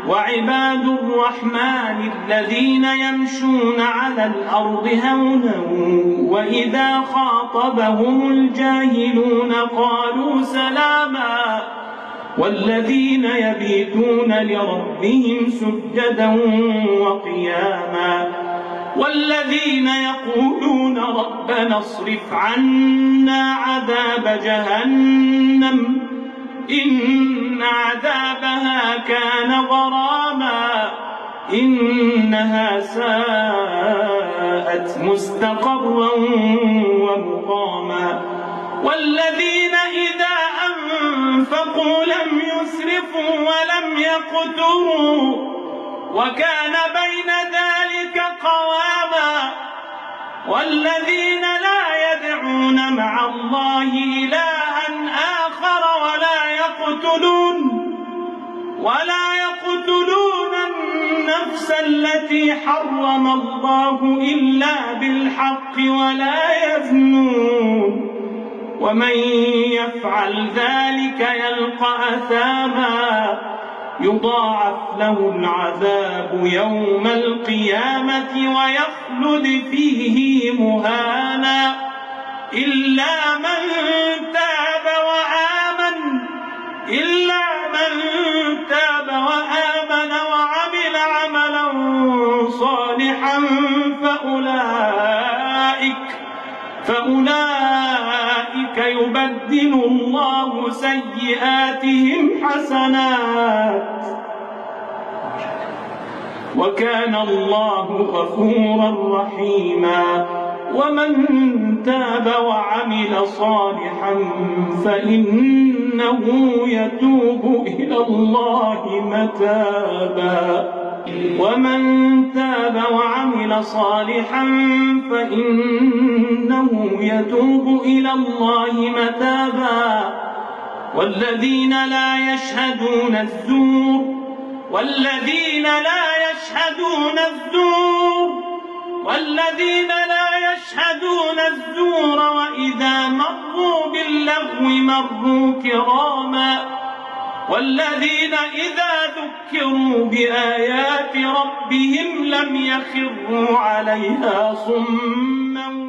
وعباد الرحمن الذين يمشون على الأرض هونا وإذا خاطبهم الجاهلون قالوا سلاما والذين يبيتون لربهم سجدا وقياما والذين يقولون ربنا اصرف عنا عذاب جهنم إن عذابها كان غراما إنها ساءت مستقرا ومقاما والذين إذا أنفقوا لم يسرفوا ولم يقتروا وكان بين ذلك قواما والذين لا يدعون مع الله إلها آخر ولا يقتلون النفس التي حرم الله إلا بالحق ولا يزنون ومن يفعل ذلك يلقى أثاما يضاعف له العذاب يوم القيامة ويخلد فيه مهانا إلا من تاب وعمل عملا صالحا فأولئك يبدل الله سيئاتهم حسنات وكان الله غفورا رحيما ومن تاب وعمل صالحا فإنه يتوب إلى الله متابا والذين لا يشهدون الزور وإذا مروا باللغو مروا كراما والذين إذا ذكروا بآيات ربهم لم يخروا عليها صما